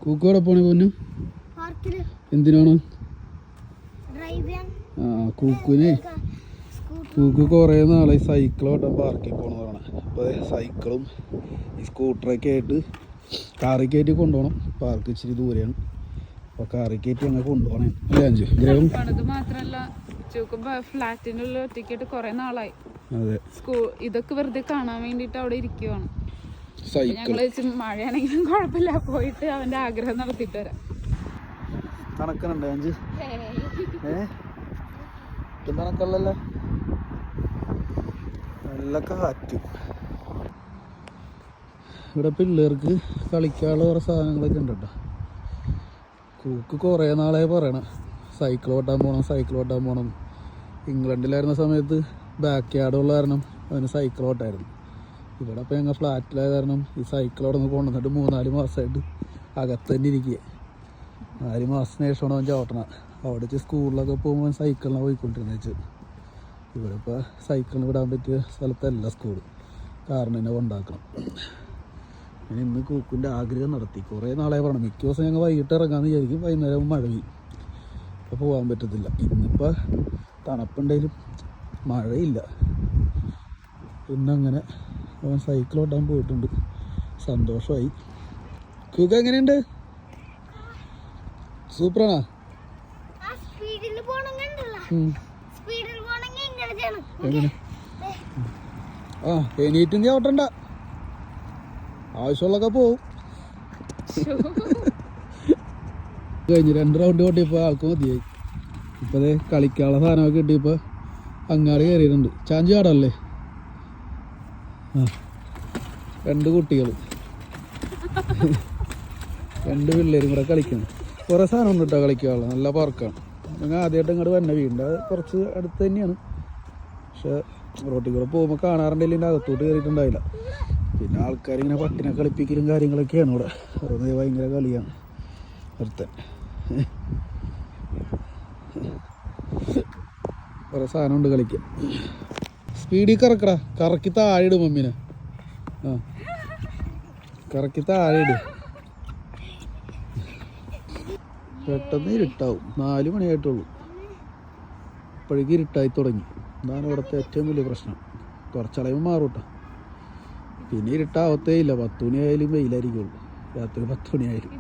കൂക്കോടെ പോണേ പൊന്നു എന്തിനാണ്? കൂക്ക് കുറേ നാളെ സൈക്കിൾ ഓട്ടാൻ പാർക്കിൽ പോകണമെന്നാണ്. അപ്പോൾ സൈക്കിളും ഈ സ്കൂട്ടറൊക്കെ ആയിട്ട് കാറിൽ കയറ്റി കൊണ്ടുപോകണം. പാർക്ക് ഇച്ചിരി ദൂരെയാണ്. അപ്പോൾ കാറിൽ കയറ്റി അങ്ങനെ കൊണ്ടുപോകണേ അല്ലേ അഞ്ച് ഗ്രഹം. ഫ്ലാറ്റിനുള്ള ഒറ്റയ്ക്കായിട്ട് കുറെ നാളായി. അതെ, ഇതൊക്കെ വെറുതെ കാണാൻ വേണ്ടിട്ട് അവിടെ ഇരിക്കുവാണ്. സൈക്കിൾ മഴയാണെങ്കിലും കുഴപ്പമില്ല, പോയിട്ട് അവന്റെ ആഗ്രഹം നടത്തിയിട്ട് വരാം. കണക്കണുണ്ടേ അഞ്ച് കണക്കല്ലല്ലോ. നല്ല കാറ്റ്. ഇവിടെ പിള്ളേർക്ക് കളിക്കാനുള്ള കുറേ സാധനങ്ങളൊക്കെ ഉണ്ട് കേട്ടോ. കൂക്ക് കുറേ നാളെ പറയണം സൈക്കിൾ ഓട്ടാൻ പോകണം. ഇംഗ്ലണ്ടിലായിരുന്ന സമയത്ത് ബാക്ക് യാർഡുള്ള കാരണം അവന് സൈക്കിൾ ഓട്ടായിരുന്നു. ഇവിടെ അപ്പോൾ ഞങ്ങൾ ഫ്ലാറ്റിലായ കാരണം ഈ സൈക്കിൾ അവിടെ നിന്ന് കൊണ്ടുവന്നിട്ട് 3-4 മാസമായിട്ട് അകത്ത് തന്നെ ഇരിക്കുക. 4 മാസത്തിന് ശേഷമാണ് അവൻ ചവിട്ടണം. അവിടെ വെച്ച് സ്കൂളിലൊക്കെ പോകുമ്പോൾ സൈക്കിളിനാണ് പോയിക്കൊണ്ടിരുന്നത് വെച്ച്. ഇവിടെ ഇപ്പോൾ സൈക്കിളിന് വിടാൻ പറ്റിയ സ്ഥലത്തല്ല സ്കൂൾ, കാരണം എന്നെ കൊണ്ടാക്കണം. ഞാൻ ഇന്ന് കൂക്കിൻ്റെ ആഗ്രഹം നടത്തി. കുറേ നാളെ പറയണം. മിക്ക ദിവസം ഞങ്ങൾ വൈകിട്ട് ഇറങ്ങാമെന്ന് വിചാരിക്കും. വൈകുന്നേരം മഴ പെയ്യും, ഇപ്പോൾ പോകാൻ പറ്റത്തില്ല. ഇന്നിപ്പോൾ തണുപ്പുണ്ടെങ്കിലും മഴയില്ല. ഇന്നങ്ങനെ അവൻ സൈക്കിൾ ഓട്ടാൻ പോയിട്ടുണ്ട്. സന്തോഷമായി. കൂക്ക് എങ്ങനെയുണ്ട്? സൂപ്പറാണോ? ആ എണീറ്റും ചവിട്ടണ്ട, ആവശ്യമുള്ളൊക്കെ പോവും. കഴിഞ്ഞ് 2 റൗണ്ട് ഓട്ടിയപ്പോൾ ആൾക്ക് മതിയായി. ഇപ്പോൾ അതെ കളിക്കാനുള്ള സാധനമൊക്കെ കിട്ടിയപ്പോൾ അങ്ങാടി കയറിയിട്ടുണ്ട്. ചാഞ്ചി ആടല്ലേ? ആ 2 കുട്ടികൾ 2 പിള്ളേരും കൂടെ കളിക്കണം. കുറേ സാധനം ഉണ്ട് കേട്ടോ കളിക്കാനുള്ള. നല്ല പാർക്കാണ്. ഞങ്ങൾ ആദ്യമായിട്ട് ഇങ്ങോട്ട് വന്നെ. വീടിൻ്റെ കുറച്ച് അടുത്ത് തന്നെയാണ്. പക്ഷേ റോട്ടിൽ കൂടെ പോകുമ്പോൾ കാണാറുണ്ടെങ്കിൽ ഇതിൻ്റെ അകത്തോട്ട് കയറിയിട്ടുണ്ടായില്ല. പിന്നെ ആൾക്കാരിങ്ങനെ പട്ടിനെ കളിപ്പിക്കലും കാര്യങ്ങളൊക്കെയാണ് ഇവിടെ. വെറുതെ ഭയങ്കര കളിയാണ്. ഒരുത്തൻ കുറേ സാധനമുണ്ട് കളിക്കാൻ. സ്പീഡിൽ കറക്കി താഴെ ഇടും മമ്മീനെ. ആ കറക്കി താഴെ ഇടും. പെട്ടെന്ന് ഇരുട്ടാവും. 4 മണിയായിട്ടുള്ളൂ. ഇപ്പോഴേക്ക് ഇരുട്ടായി തുടങ്ങി. ഇതാണ് ഇവിടുത്തെ ഏറ്റവും വലിയ പ്രശ്നം. കുറച്ചളയുമ്പോൾ മാറും കേട്ടോ. പിന്നെ ഇരുട്ടാവത്തേ ഇല്ല. 10 മണിയായാലും വെയിലായിരിക്കുള്ളൂ. രാത്രി 10 മണിയായാലും.